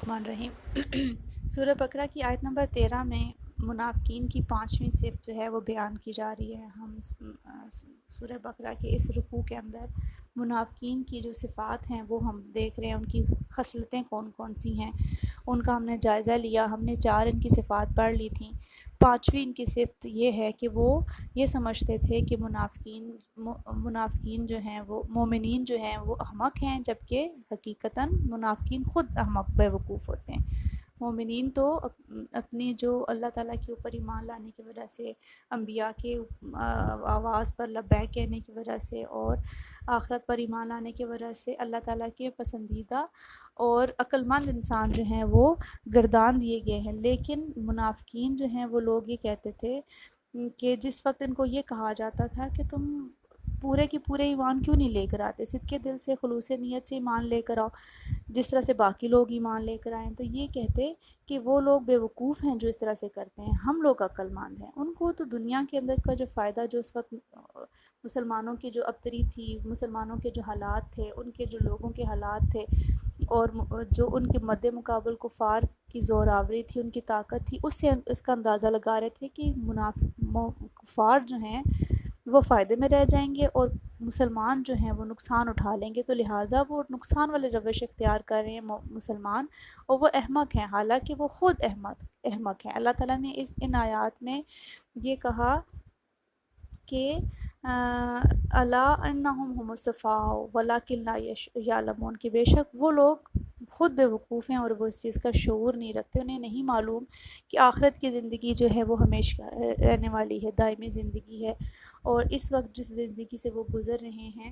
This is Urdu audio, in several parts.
الرحمن الرحیم سورہ بقرہ کی آیت نمبر 13 میں منافقین کی 5ویں صفت جو ہے وہ بیان کی جا رہی ہے۔ ہم سورہ بقرہ کے اس رکوع کے اندر منافقین کی جو صفات ہیں وہ ہم دیکھ رہے ہیں، ان کی خصلتیں کون کون سی ہیں ان کا ہم نے جائزہ لیا۔ ہم نے 4 ان کی صفات پڑھ لی تھیں۔ 5ویں ان کی صفت یہ ہے کہ وہ یہ سمجھتے تھے کہ منافقین جو ہیں وہ مومنین جو ہیں وہ احمق ہیں، جبکہ حقیقتاً منافقین خود احمق بے وقوف ہوتے ہیں۔ مومنین تو اپنی جو اللہ تعالیٰ کے اوپر ایمان لانے کی وجہ سے، انبیاء کے آواز پر لبیک کہنے کی وجہ سے اور آخرت پر ایمان لانے کی وجہ سے اللہ تعالیٰ کے پسندیدہ اور عقل مند انسان جو ہیں وہ گردان دیے گئے ہیں۔ لیکن منافقین جو ہیں وہ لوگ یہ کہتے تھے کہ جس وقت ان کو یہ کہا جاتا تھا کہ تم پورے کی پورے ایمان کیوں نہیں لے کر آتے، صدق دل سے خلوص نیت سے ایمان لے کر آؤ جس طرح سے باقی لوگ ایمان لے کر آئیں۔ تو یہ کہتے کہ وہ لوگ بے وقوف ہیں جو اس طرح سے کرتے ہیں، ہم لوگ عقل مند ہیں۔ ان کو تو دنیا کے اندر کا جو فائدہ جو اس وقت مسلمانوں کی جو ابتری تھی، مسلمانوں کے جو حالات تھے، ان کے جو لوگوں کے حالات تھے اور جو ان کے مد مقابل کفار کی زور آوری تھی، ان کی طاقت تھی، اس سے اس کا اندازہ لگا رہے تھے کہ کفار جو ہیں وہ فائدے میں رہ جائیں گے اور مسلمان جو ہیں وہ نقصان اٹھا لیں گے، تو لہٰذا وہ نقصان والے روش اختیار کر رہے ہیں مسلمان، اور وہ احمق ہیں، حالانکہ وہ خود احمق ہیں۔ اللہ تعالیٰ نے ان آیات میں یہ کہا کہ الا انہم هم الصفاء ولکن لا یعلمون، کہ بے شک وہ لوگ خود بے وقوف ہیں اور وہ اس چیز کا شعور نہیں رکھتے، انہیں نہیں معلوم کہ آخرت کی زندگی جو ہے وہ ہمیشہ رہنے والی ہے، دائمی زندگی ہے، اور اس وقت جس زندگی سے وہ گزر رہے ہیں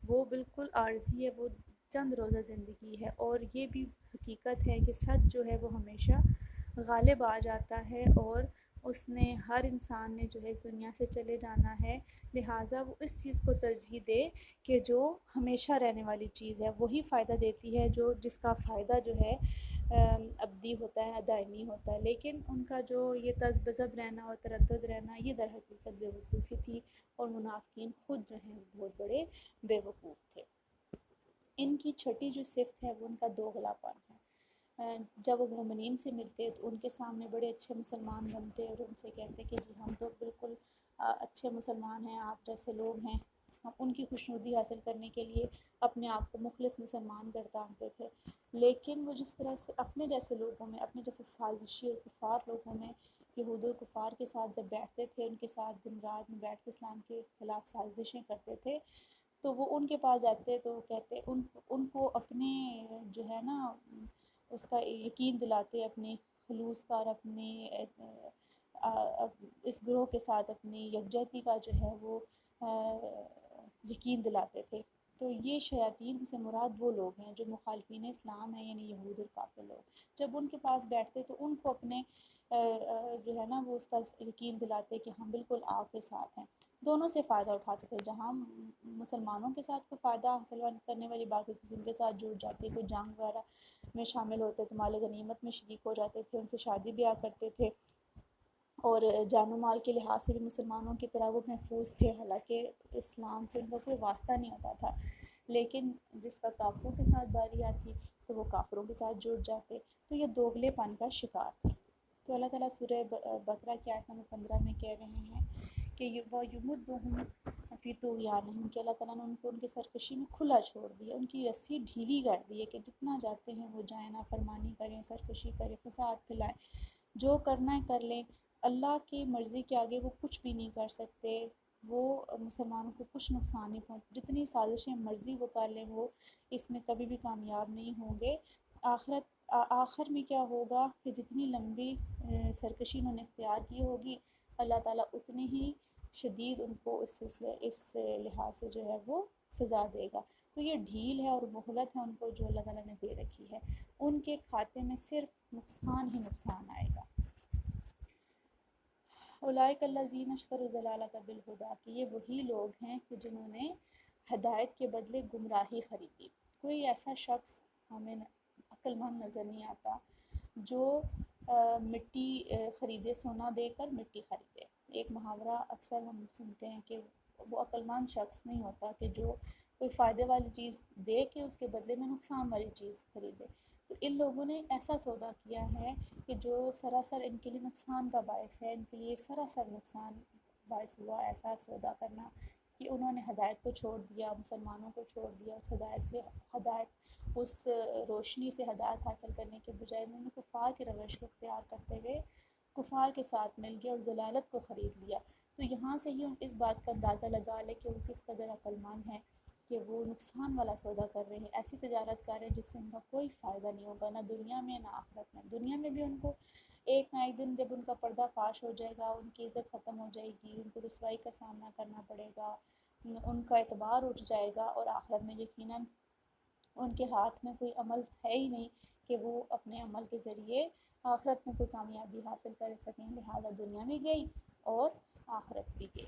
وہ بالکل عارضی ہے، وہ چند روزہ زندگی ہے، اور یہ بھی حقیقت ہے کہ سچ جو ہے وہ ہمیشہ غالب آ جاتا ہے، اور اس نے ہر انسان نے جو ہے اس دنیا سے چلے جانا ہے، لہٰذا وہ اس چیز کو ترجیح دے کہ جو ہمیشہ رہنے والی چیز ہے وہی فائدہ دیتی ہے، جس کا فائدہ جو ہے ابدی ہوتا ہے، دائمی ہوتا ہے۔ لیکن ان کا جو یہ تذبذب رہنا اور تردد رہنا یہ در حقیقت بے وقوفی تھی، اور منافقین خود جو ہیں بہت بڑے بے وقوف تھے۔ ان کی چھٹی جو صفت ہے وہ ان کا دوغلا پن ہے۔ جب وہ مومنین سے ملتے تو ان کے سامنے بڑے اچھے مسلمان بنتے اور ان سے کہتے کہ جی ہم تو بالکل اچھے مسلمان ہیں، آپ جیسے لوگ ہیں۔ ان کی خوشنودی حاصل کرنے کے لیے اپنے آپ کو مخلص مسلمان گردانتے تھے، لیکن وہ جس طرح سے اپنے جیسے لوگوں میں، اپنے جیسے سازشی اور کفار لوگوں میں، یہود و کفار کے ساتھ جب بیٹھتے تھے، ان کے ساتھ دن رات میں بیٹھ کے اسلام کے خلاف سازشیں کرتے تھے، تو وہ ان کے پاس جاتے تو وہ کہتے ان کو اپنے جو ہے نا اس کا یقین دلاتے، اپنے خلوص کا اور اپنے اس گروہ کے ساتھ اپنی یکجہتی کا جو ہے وہ یقین دلاتے تھے۔ تو یہ شیاطین سے مراد وہ لوگ ہیں جو مخالفین اسلام ہیں، یعنی یہود اور کافر لوگ۔ جب ان کے پاس بیٹھتے تو ان کو اپنے جو ہے نا وہ اس کا یقین دلاتے کہ ہم بالکل آپ کے ساتھ ہیں۔ دونوں سے فائدہ اٹھاتے تھے، جہاں مسلمانوں کے ساتھ کوئی فائدہ حاصل کرنے والی بات ہوتی تھی ان کے ساتھ جڑ جاتے، کوئی جنگ وغیرہ میں شامل ہوتے تو مال غنیمت میں شریک ہو جاتے تھے، ان سے شادی بیاہ کرتے تھے، اور جان و مال کے لحاظ سے بھی مسلمانوں کی طرح وہ محفوظ تھے، حالانکہ اسلام سے ان کا کوئی واسطہ نہیں ہوتا تھا۔ لیکن جس وقت کافروں کے ساتھ باری آتی تو وہ کافروں کے ساتھ جڑ جاتے، تو یہ دوغلے پن کا شکار تھے۔ تو اللہ تعالیٰ سورہ بقرہ کی آیت نمبر 15 میں کہہ رہے ہیں کہ وَيُمُدُّهُمْ فِي طُغْيَانِهِمْ، کہ اللہ تعالیٰ نے ان کو ان کی سرکشی میں کھلا چھوڑ دیا، ان کی رسی ڈھیلی کر دی ہے کہ جتنا جاتے ہیں وہ جائیں، نافرمانی کریں، سرکشی کریں، فساد پھیلائیں، جو کرنا ہے کر لیں، اللہ کی مرضی کے آگے وہ کچھ بھی نہیں کر سکتے، وہ مسلمانوں کو کچھ نقصان نہیں جتنی سازشیں مرضی وہ کر لیں وہ اس میں کبھی بھی کامیاب نہیں ہوں گے۔ آخر میں کیا ہوگا کہ جتنی لمبی سرکشی انہوں نے اختیار کی ہوگی، اللہ تعالیٰ اتنی ہی شدید ان کو اس لحاظ سے جو ہے وہ سزا دے گا۔ تو یہ ڈھیل ہے اور مہلت ہے ان کو جو اللہ تعالیٰ نے دے رکھی ہے، ان کے کھاتے میں صرف نقصان ہی نقصان آئے گا۔ اولئک الذین اشتروا الضلالۃ بالہدیٰ، کہ یہ وہی لوگ ہیں کہ جنہوں نے ہدایت کے بدلے گمراہی خریدی۔ کوئی ایسا شخص ہمیں عقل مند نظر نہیں آتا جو مٹی خریدے، سونا دے کر مٹی خریدے۔ ایک محاورہ اکثر ہم سنتے ہیں کہ وہ عقل مند شخص نہیں ہوتا کہ جو کوئی فائدے والی چیز دے کے اس کے بدلے میں نقصان والی چیز خریدے۔ تو ان لوگوں نے ایسا سودا کیا ہے کہ جو سراسر ان کے لیے نقصان کا باعث ہے، ان کے لیے سراسر نقصان باعث ہوا ایسا سودا کرنا کہ انہوں نے ہدایت کو چھوڑ دیا، مسلمانوں کو چھوڑ دیا، اس ہدایت اس روشنی سے ہدایت حاصل کرنے کے بجائے انہوں نے کفار کے روش کو اختیار کرتے ہوئے کفار کے ساتھ مل گیا اور ضلالت کو خرید لیا۔ تو یہاں سے ہی ہم اس بات کا اندازہ لگا لیں کہ وہ کس قدر عقل مند ہیں کہ وہ نقصان والا سودا کر رہے ہیں، ایسی تجارت کر رہے ہیں جس سے ان کا کوئی فائدہ نہیں ہوگا، نہ دنیا میں نہ آخرت میں۔ دنیا میں بھی ان کو ایک نہ ایک دن جب ان کا پردہ فاش ہو جائے گا، ان کی عزت ختم ہو جائے گی، ان کو رسوائی کا سامنا کرنا پڑے گا، ان کا اعتبار اٹھ جائے گا، اور آخرت میں یقیناً ان کے ہاتھ میں کوئی عمل ہے ہی نہیں کہ وہ اپنے عمل کے ذریعے آخرت میں کوئی کامیابی حاصل کر سکیں، لہذا دنیا میں گئی اور آخرت بھی گئی۔